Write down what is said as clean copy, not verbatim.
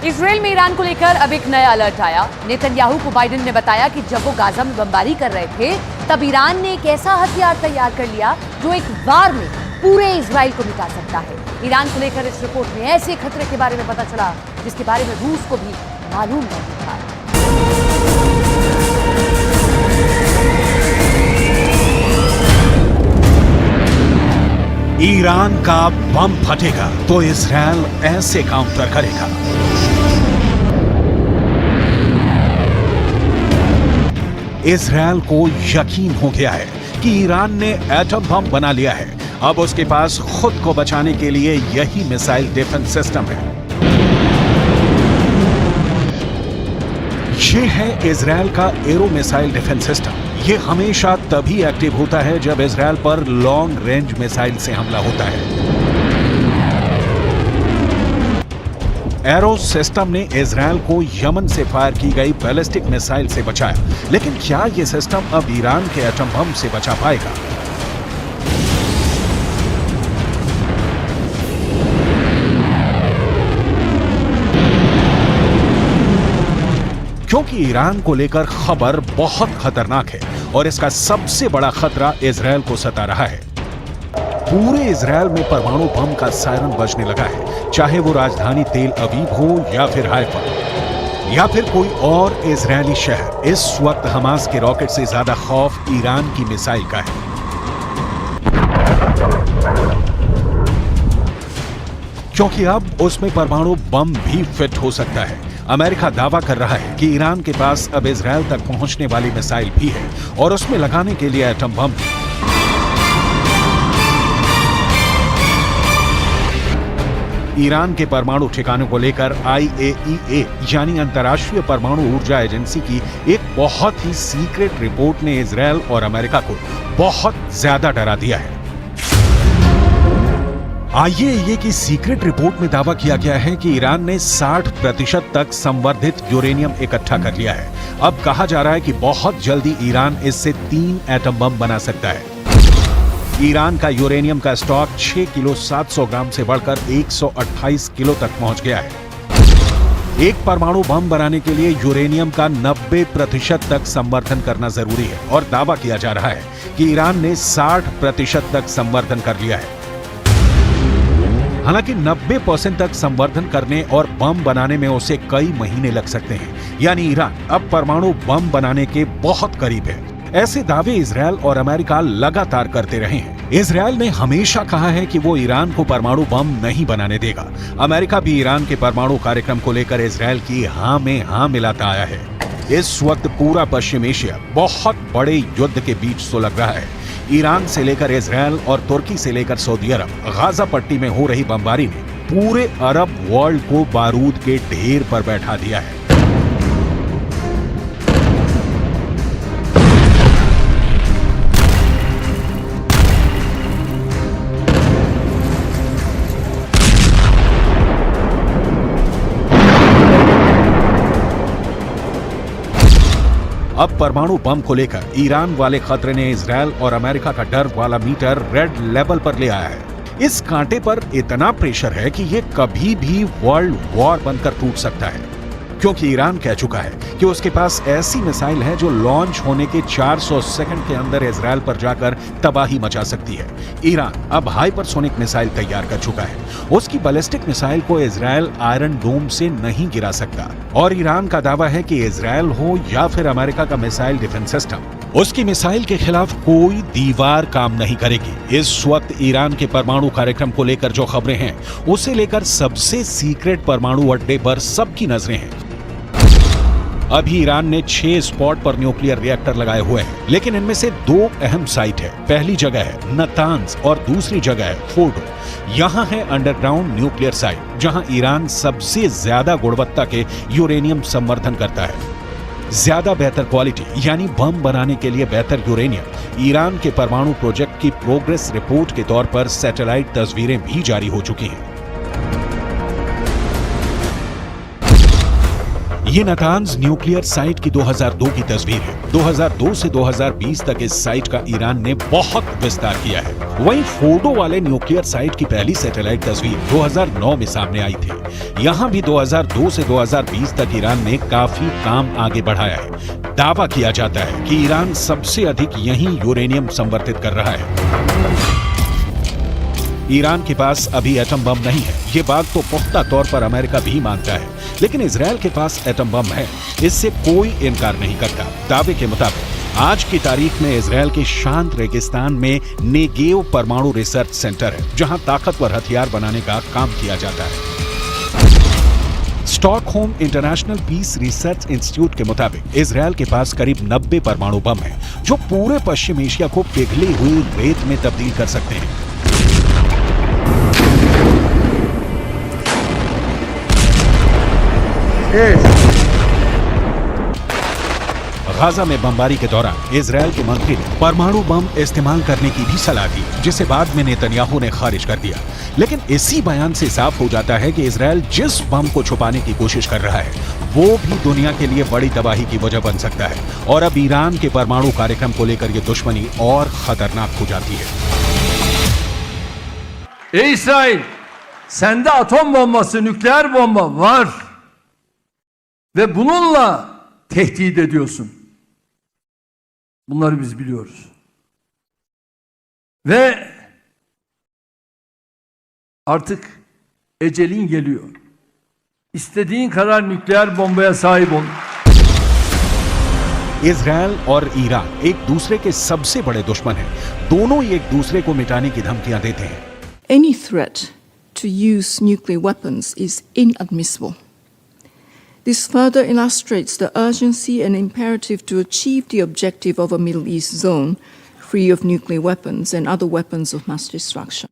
Israel में Iran को लेकर अब एक नया अलर्ट आया। नेतन्याहू को बाइडेन ने बताया कि जब वो गाजा में बमबारी कर रहे थे तब ईरान ने एक ऐसा हथियार तैयार कर लिया जो एक वार में पूरे इजरायल को मिटा सकता है। ईरान को लेकर इस रिपोर्ट में ऐसे खतरे के बारे में पता चला जिसके बारे में रूस को भी मालूम नहीं था। ईरान का बम फटेगा तो इजरायल ऐसे काउंटर करेगा। इजरायल को यकीन हो गया है कि ईरान ने एटम बम बना लिया है। अब उसके पास खुद को बचाने के लिए यही मिसाइल डिफेंस सिस्टम है। ये है इजरायल का एरो मिसाइल डिफेंस सिस्टम। ये हमेशा तभी एक्टिव होता है जब इजरायल पर लॉन्ग रेंज मिसाइल से हमला होता है। एरो सिस्टम ने इजरायल को यमन से फायर की गई बैलिस्टिक मिसाइल से बचाया, लेकिन क्या यह सिस्टम अब ईरान के एटम बम से बचा पाएगा? क्योंकि ईरान को लेकर खबर बहुत खतरनाक है और इसका सबसे बड़ा खतरा इजरायल को सता रहा है। पूरे इजरायल में परमाणु बम का सायरन बजने लगा है, चाहे वो राजधानी तेल अवीव हो या फिर हाइफा या फिर कोई और इजरायली शहर। इस वक्त हमास के रॉकेट से ज्यादा खौफ ईरान की मिसाइल का है। क्योंकि अब उसमें परमाणु बम भी फिट हो सकता है। अमेरिका दावा कर रहा है कि ईरान के पास अब इजरायल तक पहुंचने वाली मिसाइल भी है और उसमें लगाने के लिए एटम बम भी। ईरान के परमाणु ठिकानों को लेकर IAEA यानी अंतर्राष्ट्रीय परमाणु ऊर्जा एजेंसी की एक बहुत ही सीक्रेट रिपोर्ट ने इजरायल और अमेरिका को बहुत ज्यादा डरा दिया है। IAEA की सीक्रेट रिपोर्ट में दावा किया गया है कि ईरान ने 60% तक संवर्धित यूरेनियम इकट्ठा कर लिया है। अब कहा जा रहा है कि बहुत जल्दी ईरान इससे 3 एटम बम बना सकता है। ईरान का यूरेनियम का स्टॉक 6 किलो 700 ग्राम से बढ़कर 128 किलो तक पहुंच गया है। एक परमाणु बम बनाने के लिए यूरेनियम का 90% तक संवर्धन करना जरूरी है और दावा किया जा रहा है कि ईरान ने 60% तक संवर्धन कर लिया है। हालांकि 90% तक संवर्धन करने और बम बनाने में उसे कई महीने लग सकते हैं, यानी ईरान अब परमाणु बम बनाने के बहुत करीब है। ऐसे दावे इजरायल और अमेरिका लगातार करते रहे हैं। इजरायल ने हमेशा कहा है कि वो ईरान को परमाणु बम नहीं बनाने देगा। अमेरिका भी ईरान के परमाणु कार्यक्रम को लेकर इजरायल की हां में हां मिलाता आया है। इस वक्त पूरा पश्चिम एशिया बहुत बड़े युद्ध के बीच सुलग रहा है। ईरान से लेकर इजरायल और तुर्की से लेकर सऊदी अरब, गाजा पट्टी में हो रही बमबारी ने पूरे अरब वर्ल्ड को बारूद के ढेर पर बैठा दिया है। अब परमाणु बम को लेकर ईरान वाले खतरे ने इजरायल और अमेरिका का डर वाला मीटर रेड लेवल पर ले आया है। इस कांटे पर इतना प्रेशर है कि ये कभी भी वर्ल्ड वॉर बनकर टूट सकता है, क्योंकि ईरान कह चुका है कि उसके पास ऐसी मिसाइल है जो लॉन्च होने के 400 सेकंड के अंदर इजरायल पर जाकर तबाही मचा सकती है। ईरान अब हाइपरसोनिक मिसाइल तैयार कर चुका है। उसकी बैलिस्टिक मिसाइल को इजरायल आयरन डोम से नहीं गिरा सकता और ईरान का दावा है कि इजरायल हो या फिर अमेरिका का मिसाइल डिफेंस सिस्टम, उसकी मिसाइल के खिलाफ कोई दीवार काम नहीं करेगी। इस वक्त ईरान के परमाणु कार्यक्रम को लेकर जो खबरें हैं, उसे लेकर सबसे सीक्रेट परमाणु अड्डे पर सबकी नजरें हैं। अभी ईरान ने 6 स्पॉट पर न्यूक्लियर रिएक्टर लगाए हुए हैं, लेकिन इनमें से 2 अहम साइट है। पहली जगह है नतांज और दूसरी जगह है फोर्डो। यहाँ है अंडरग्राउंड न्यूक्लियर साइट, जहां ईरान सबसे ज्यादा गुणवत्ता के यूरेनियम संवर्धन करता है। ज्यादा बेहतर क्वालिटी यानी बम बनाने के लिए बेहतर यूरेनियम ईरान के परमाणु प्रोजेक्ट की प्रोग्रेस रिपोर्ट के तौर पर सैटेलाइट तस्वीरें भी जारी हो चुकी हैं। ये नातान्ज न्यूक्लियर साइट की 2002 की तस्वीर है। 2002 से 2020 तक इस साइट का ईरान ने बहुत विस्तार किया है। वहीं फोर्डो वाले न्यूक्लियर साइट की पहली सैटेलाइट तस्वीर 2009 में सामने आई थी। यहाँ भी 2002 से 2020 तक ईरान ने काफी काम आगे बढ़ाया है। दावा किया जाता है कि ईरान सबसे अधिक यहीं यूरेनियम संवर्धित कर रहा है। ईरान के पास अभी एटम बम नहीं है, ये बात तो पुख्ता तौर पर अमेरिका भी मानता है, लेकिन इजराइल के पास एटम बम है, इससे कोई इनकार नहीं करता। दावे के मुताबिक आज की तारीख में इजराइल के शांत रेगिस्तान में नेगेव परमाणु रिसर्च सेंटर है, जहां ताकतवर हथियार बनाने का काम किया जाता है। Stockholm International Peace Research Institute के मुताबिक इजराइल के पास करीब 90 परमाणु बम हैं, जो पूरे पश्चिम एशिया को पिघली हुई रेत में तब्दील कर सकते हैं। गाजा में बमबारी के दौरान इजराइल के मंत्री ने परमाणु बम इस्तेमाल करने की भी सलाह दी, जिसे बाद में नेतन्याहू ने खारिज कर दिया। लेकिन इसी बयान से साफ हो जाता है कि इजराइल जिस बम को छुपाने की कोशिश कर रहा है, वो भी दुनिया के लिए बड़ी तबाही की वजह बन सकता है। और अब ईरान के परमाणु कार्यक्रम को लेकर ये दुश्मनी और खतरनाक हो जाती है। İsrail, sende atom bombası, nükleer bomba var ve bununla tehdit ediyorsun. Bunları biz biliyoruz. Ve artık ecelin geliyor. İstediğin kadar nükleer bombaya sahip ol. Israel और ईरान एक दूसरे के सबसे बड़े दुश्मन हैं। दोनों ही एक दूसरे को मिटाने की धमकियां देते हैं। Any threat to use nuclear weapons is inadmissible. This further illustrates the urgency and imperative to achieve the objective of a Middle East zone free of nuclear weapons and other weapons of mass destruction.